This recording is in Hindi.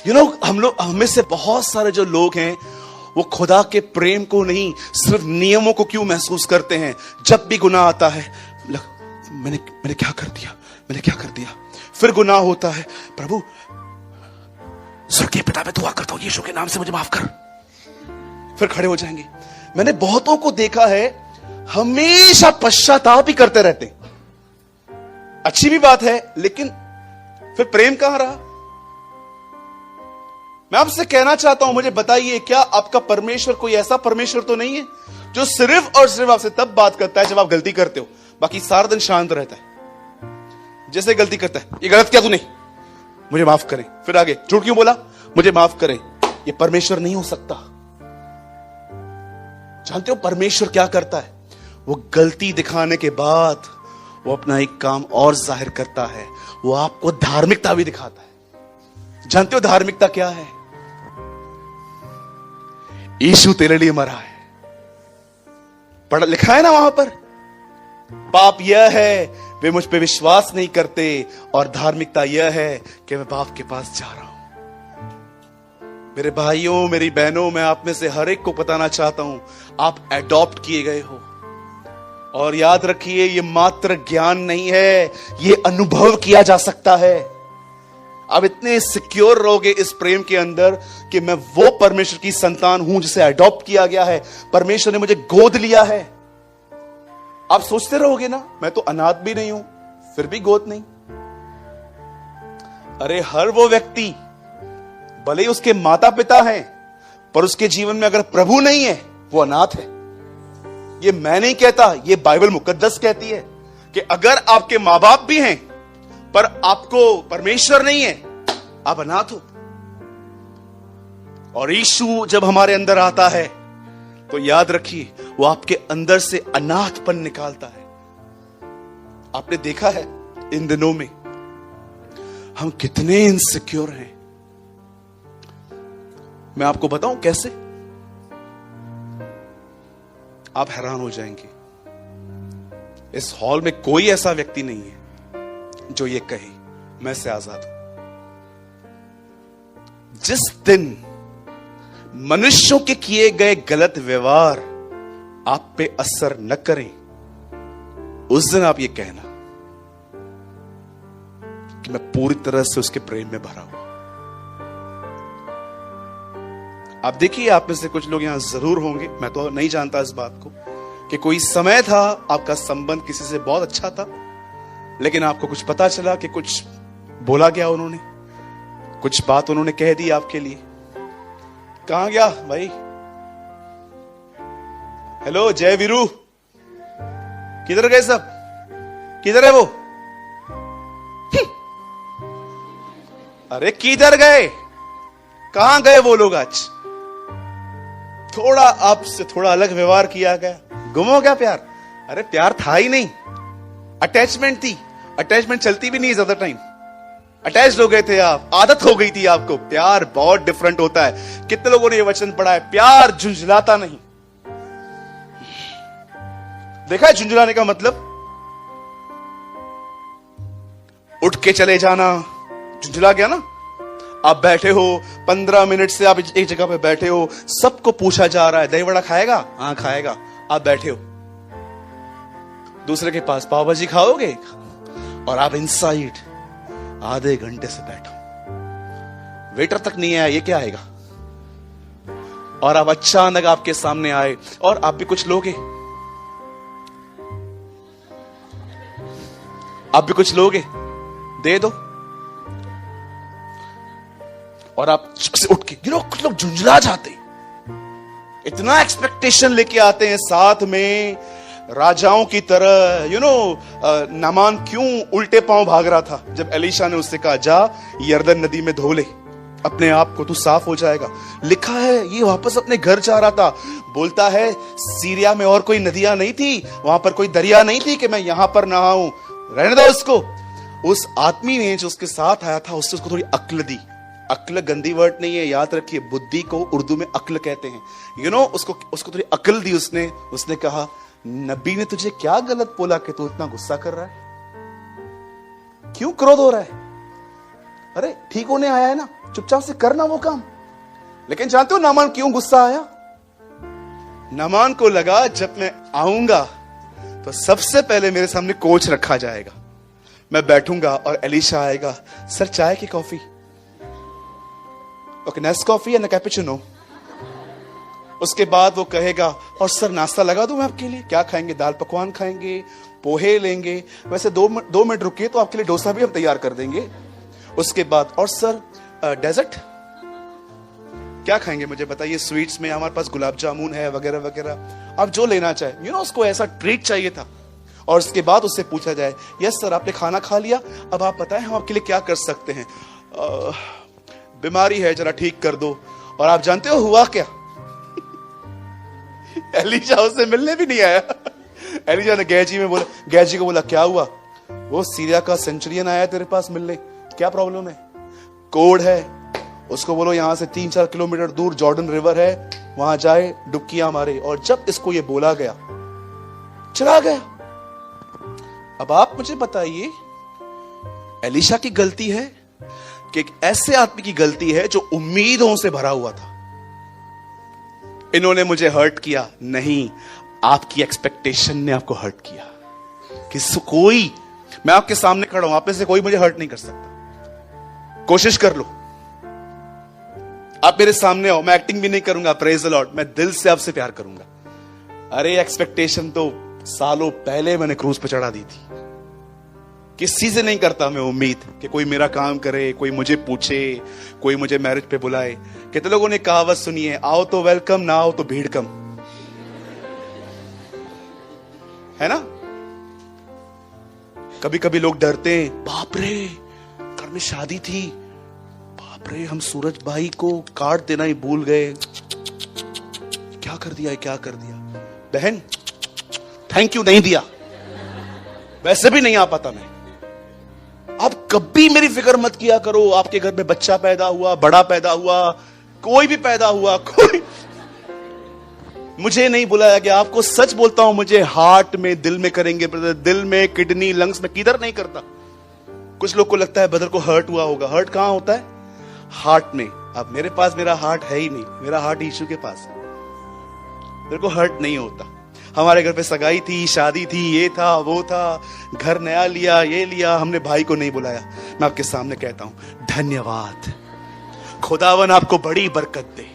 हम में से बहुत सारे जो लोग हैं वो खुदा के प्रेम को नहीं, सिर्फ नियमों को क्यों महसूस करते हैं। जब भी गुनाह आता है, मैंने क्या कर दिया। फिर गुनाह होता है, प्रभु स्वर्गीय पिता मैं दुआ करता हूं, यीशु के नाम से मुझे माफ कर। फिर खड़े हो जाएंगे। मैंने बहुतों को देखा है, हमेशा पश्चाताप ही करते रहते। अच्छी भी बात है, लेकिन फिर प्रेम कहां रहा? मैं आपसे कहना चाहता हूं, मुझे बताइए, क्या आपका परमेश्वर कोई ऐसा परमेश्वर तो नहीं है जो सिर्फ और सिर्फ आपसे तब बात करता है जब आप गलती करते हो, बाकी सारा दिन शांत रहता है। जैसे गलती करता है, ये गलत किया तूने, मुझे माफ करें। फिर आगे, झूठ क्यों बोला, मुझे माफ करें। ये परमेश्वर नहीं हो सकता। जानते हो परमेश्वर क्या करता है? वो गलती दिखाने के बाद वो अपना एक काम और जाहिर करता है, वो आपको धार्मिकता भी दिखाता है। जानते हो धार्मिकता क्या है? यीशु तेरे लिए मरा है, पढ़ा लिखा है ना वहां पर। पाप यह है वे मुझ पे विश्वास नहीं करते, और धार्मिकता यह है कि मैं बाप के पास जा रहा हूं। मेरे भाइयों, मेरी बहनों, मैं आप में से हर एक को बताना चाहता हूं, आप एडॉप्ट किए गए हो। और याद रखिए, ये मात्र ज्ञान नहीं है, ये अनुभव किया जा सकता है। आप इतने सिक्योर रहोगे इस प्रेम के अंदर कि मैं वो परमेश्वर की संतान हूं जिसे अडॉप्ट किया गया है, परमेश्वर ने मुझे गोद लिया है। आप सोचते रहोगे ना, मैं तो अनाथ भी नहीं हूं, फिर भी गोद नहीं। अरे हर वो व्यक्ति, भले ही उसके माता पिता हैं, पर उसके जीवन में अगर प्रभु नहीं है, वो अनाथ है। ये मैं नहीं कहता, ये बाइबल मुकद्दस कहती है कि अगर आपके मां बाप भी हैं पर आपको परमेश्वर नहीं है, आप अनाथ हो। और यीशु जब हमारे अंदर आता है तो याद रखिए, वो आपके अंदर से अनाथपन निकालता है। आपने देखा है इन दिनों में हम कितने इनसिक्योर हैं। मैं आपको बताऊं कैसे, आप हैरान हो जाएंगे। इस हॉल में कोई ऐसा व्यक्ति नहीं है जो ये कहे मैं से आजाद हूं। जिस दिन मनुष्यों के किए गए गलत व्यवहार आप पे असर न करें, उस दिन आप ये कहना कि मैं पूरी तरह से उसके प्रेम में भरा हुआ। आप देखिए, आप में से कुछ लोग यहां जरूर होंगे, मैं तो नहीं जानता इस बात को, कि कोई समय था आपका संबंध किसी से बहुत अच्छा था, लेकिन आपको कुछ पता चला कि कुछ बोला गया, उन्होंने कुछ बात उन्होंने कह दी आपके लिए। कहां गया भाई? हेलो जय वीरू, किधर गए सब? किधर है वो? अरे किधर गए? कहां गए वो लोग? आज थोड़ा आपसे थोड़ा अलग व्यवहार किया गया, गुम हो गया प्यार। अरे प्यार था ही नहीं, अटैचमेंट थी। अटैचमेंट चलती भी नहीं ज्यादा टाइम, अटैच्ड हो गए थे आप, आदत हो गई थी आपको। प्यार बहुत डिफरेंट होता है। कितने लोगों ने ये वचन पढ़ा है, प्यार झुंझलाता नहीं। देखा है झुंझलाने का मतलब? उठ के चले जाना, झुंझला गया ना। आप बैठे हो 15 मिनट से, आप एक जगह पे बैठे हो, सबको पूछा जा रहा है दही वड़ा खाएगा? हाँ खाएगा। आप बैठे हो, दूसरे के पास पाव भाजी खाओगे, और आप इनसाइड आधे घंटे से बैठो, वेटर तक नहीं आया, ये क्या आएगा? और अब अचानक आपके सामने आए और आप भी कुछ लोगे, आप भी कुछ लोगे, दे दो। और आप से उठ के, कुछ लोग झुंझला जाते, इतना एक्सपेक्टेशन लेके आते हैं साथ में, राजाओं की तरह। नामान क्यों उल्टे पांव भाग रहा था जब एलीशा ने उससे कहा जा यरदन नदी में धो ले अपने आप को, तू साफ हो जाएगा। लिखा है ये वापस अपने घर जा रहा था, बोलता है सीरिया में और कोई नदियां नहीं थी, वहां पर कोई दरिया नहीं थी कि मैं यहां पर नहाऊं, रहने दो उसको। उस आदमी ने जो उसके साथ आया था उससे उसको थोड़ी अक्ल दी। अक्ल गंदी वर्ड नहीं है, याद रखिए, बुद्धि को उर्दू में अक्ल कहते हैं। उसको थोड़ी अक्ल दी उसने कहा नबी ने तुझे क्या गलत बोला कि तू इतना गुस्सा कर रहा है, क्यों क्रोध हो रहा है? अरे ठीक होने आया है ना, चुपचाप से करना वो काम। लेकिन जानते हो नामान क्यों गुस्सा आया? नामान को लगा जब मैं आऊंगा तो सबसे पहले मेरे सामने कोच रखा जाएगा, मैं बैठूंगा और एलिशा आएगा, सर चाय की कॉफी? ओके, नेस्कॉफी या कैपुचिनो? उसके बाद वो कहेगा, और सर नाश्ता लगा दूं मैं आपके लिए? क्या खाएंगे? दाल पकवान खाएंगे, पोहे लेंगे? वैसे 2 मिनट रुकिए तो आपके लिए डोसा भी हम तैयार कर देंगे। उसके बाद, और सर डेजर्ट क्या खाएंगे मुझे बताइए? स्वीट्स में हमारे पास गुलाब जामुन है वगैरह वगैरह, आप जो लेना चाहे। उसको ऐसा ट्रीट चाहिए था। और उसके बाद उससे पूछा जाए, यस सर आपने खाना खा लिया, अब आप बताएं हम आपके लिए क्या कर सकते हैं? बीमारी है, जरा ठीक कर दो। और आप जानते हो हुआ क्या? एलिशा उससे मिलने भी नहीं आया। एलिशा ने गैजी को बोला क्या हुआ? वो सीरिया का सेंचुरियन आया तेरे पास मिलने, क्या प्रॉब्लम है? कोड है, उसको बोलो यहां से 3-4 किलोमीटर दूर जॉर्डन रिवर है, वहां जाए डुबकियां मारे। और जब इसको ये बोला गया, चला गया। अब आप मुझे बताइए, एलिशा की गलती है कि एक ऐसे आदमी की गलती है जो उम्मीदों से भरा हुआ था? इन्होंने मुझे हर्ट किया? नहीं, आपकी एक्सपेक्टेशन ने आपको हर्ट किया। कि कोई, मैं आपके सामने खड़ा हूं, आप में से कोई मुझे हर्ट नहीं कर सकता। कोशिश कर लो, आप मेरे सामने आओ, मैं एक्टिंग भी नहीं करूंगा, प्रेज द लॉर्ड, मैं दिल से आपसे प्यार करूंगा। अरे एक्सपेक्टेशन तो सालों पहले मैंने क्रूज पे चढ़ा दी थी। किसी से नहीं करता मैं उम्मीद कि कोई मेरा काम करे, कोई मुझे पूछे, कोई मुझे मैरिज पे बुलाए। कितने लोगों ने कहावत सुनी है, आओ तो वेलकम, ना आओ तो भीड़ कम, है ना? कभी कभी लोग डरते हैं, बाप रे घर में शादी थी, बाप रे हम सूरज भाई को कार्ड देना ही भूल गए, क्या कर दिया है, क्या कर दिया? बहन थैंक यू नहीं दिया, वैसे भी नहीं आ पाता मैं। आप कभी मेरी फिक्र मत किया करो, आपके घर में बच्चा पैदा हुआ, बड़ा पैदा हुआ, कोई भी पैदा हुआ, कोई मुझे नहीं बुलाया गया। आपको सच बोलता हूं, मुझे हार्ट में, दिल में करेंगे ब्रदर, दिल में, किडनी, लंग्स में, किधर नहीं करता। कुछ लोग को लगता है ब्रदर को हर्ट हुआ होगा। हर्ट कहां होता है? हार्ट में। अब मेरे पास मेरा हार्ट है ही नहीं, मेरा हार्ट यीशु के पास है, मेरे को हर्ट नहीं होता। हमारे घर पे सगाई थी, शादी थी, ये था वो था, घर नया लिया, ये लिया, हमने भाई को नहीं बुलाया। मैं आपके सामने कहता हूं धन्यवाद, खुदावन आपको बड़ी बरकत दे।